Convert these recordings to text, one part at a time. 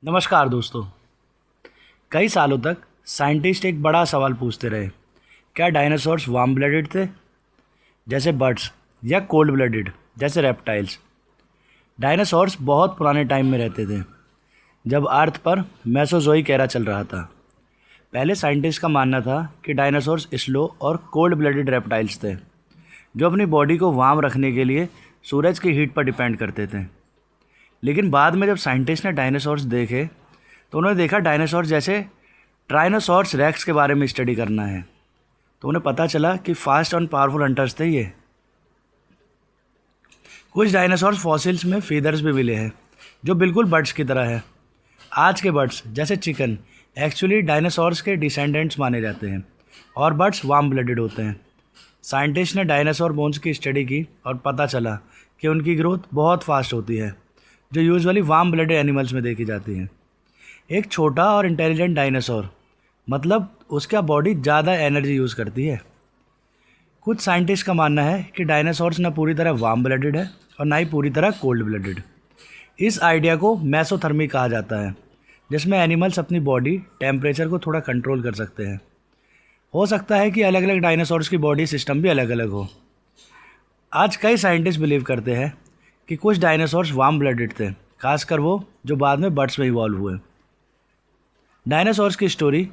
नमस्कार दोस्तों। कई सालों तक साइंटिस्ट एक बड़ा सवाल पूछते रहे, क्या डायनासोर्स वार्म ब्लडेड थे जैसे बर्ड्स या कोल्ड ब्लडेड जैसे रेप्टाइल्स। डायनासोर्स बहुत पुराने टाइम में रहते थे, जब अर्थ पर मेसोजोइक एरा चल रहा था। पहले साइंटिस्ट का मानना था कि डायनासोर्स स्लो और कोल्ड ब्लडेड रेप्टाइल्स थे, जो अपनी बॉडी को वार्म रखने के लिए सूरज की हीट पर डिपेंड करते थे। लेकिन बाद में जब साइंटिस्ट ने डायनासोर्स देखे तो उन्होंने देखा डायनासोर्स जैसे ट्राइनोसॉर्स रेक्स के बारे में स्टडी करना है, तो उन्हें पता चला कि फास्ट और पावरफुल हंटर्स थे ये। कुछ डायनासोर्स फॉसिल्स में फीदर्स भी मिले हैं जो बिल्कुल बर्ड्स की तरह है। आज के बर्ड्स जैसे चिकन एक्चुअली डायनासोर्स के डिसेंडेंट्स माने जाते हैं और बर्ड्स वार्म ब्लडेड होते हैं। साइंटिस्ट ने डायनासोर बोन्स की स्टडी की और पता चला कि उनकी ग्रोथ बहुत फास्ट होती है, जो यूजुअली वार्म ब्लडेड एनिमल्स में देखी जाती है। एक छोटा और इंटेलिजेंट डायनासोर मतलब उसका बॉडी ज़्यादा एनर्जी यूज़ करती है। कुछ साइंटिस्ट का मानना है कि डायनासोर्स न पूरी तरह वार्म ब्लडेड है और ना ही पूरी तरह कोल्ड ब्लडेड। इस आइडिया को मेसोथर्मी कहा जाता है, जिसमें एनिमल्स अपनी बॉडी टेम्परेचर को थोड़ा कंट्रोल कर सकते हैं। हो सकता है कि अलग अलग डायनासोर्स की बॉडी सिस्टम भी अलग अलग हो। आज कई साइंटिस्ट बिलीव करते हैं कि कुछ डायनासोर्स वार्म ब्लडेड थे, खासकर वो जो बाद में बर्ड्स में इवॉल्व हुए। डायनासोर्स की स्टोरी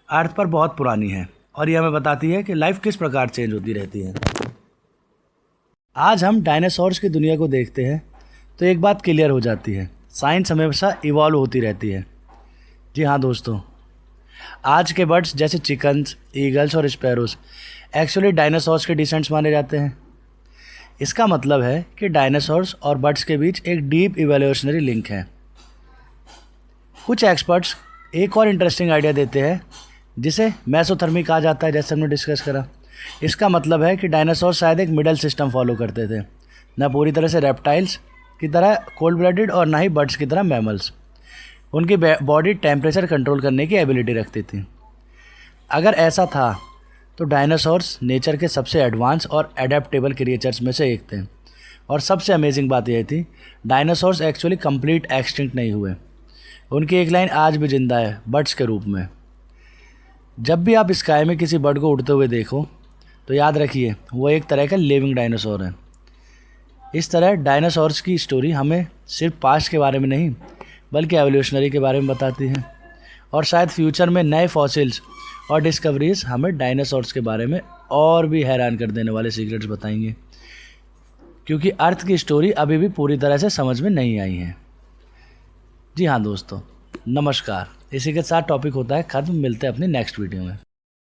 अर्थ पर बहुत पुरानी है और ये हमें बताती है कि लाइफ किस प्रकार चेंज होती रहती है। आज हम डायनासोर्स की दुनिया को देखते हैं तो एक बात क्लियर हो जाती है, साइंस हमेशा इवॉल्व होती रहती है। जी हाँ दोस्तों, आज के बर्ड्स जैसे चिकन्स, ईगल्स और स्पैरोस एक्चुअली डायनासोर्स के डिसेंट्स माने जाते हैं। इसका मतलब है कि डायनासोर्स और बर्ड्स के बीच एक डीप इवोल्यूशनरी लिंक है। कुछ एक्सपर्ट्स एक और इंटरेस्टिंग आइडिया देते हैं जिसे मेसोथर्मी कहा जाता है, जैसे हमने डिस्कस करा। इसका मतलब है कि डायनासोर शायद एक मिडल सिस्टम फॉलो करते थे, न पूरी तरह से रेप्टाइल्स की तरह कोल्ड ब्लडेड और ना ही बर्ड्स की तरह मैमल्स। उनकी बॉडी टेम्परेचर कंट्रोल करने की एबिलिटी रखती थी। अगर ऐसा था तो डायनासोर्स नेचर के सबसे एडवांस और एडेप्टेबल क्रिएचर्स में से एक थे। और सबसे अमेजिंग बात यह थी, डायनासोर्स एक्चुअली कंप्लीट एक्सटिंक्ट नहीं हुए। उनकी एक लाइन आज भी जिंदा है बर्ड्स के रूप में। जब भी आप स्काई में किसी बर्ड को उड़ते हुए देखो तो याद रखिए वो एक तरह का लिविंग डायनासोर है। इस तरह डायनासोर्स की स्टोरी हमें सिर्फ पास्ट के बारे में नहीं बल्कि एवोल्यूशनरी के बारे में बताती है, और शायद फ्यूचर में नए फॉसिल्स और डिस्कवरीज हमें डायनासोर्स के बारे में और भी हैरान कर देने वाले सीक्रेट्स बताएंगे, क्योंकि अर्थ की स्टोरी अभी भी पूरी तरह से समझ में नहीं आई है। जी हाँ दोस्तों, नमस्कार। इसी के साथ टॉपिक होता है ख़त्म। मिलते हैं अपनी नेक्स्ट वीडियो में।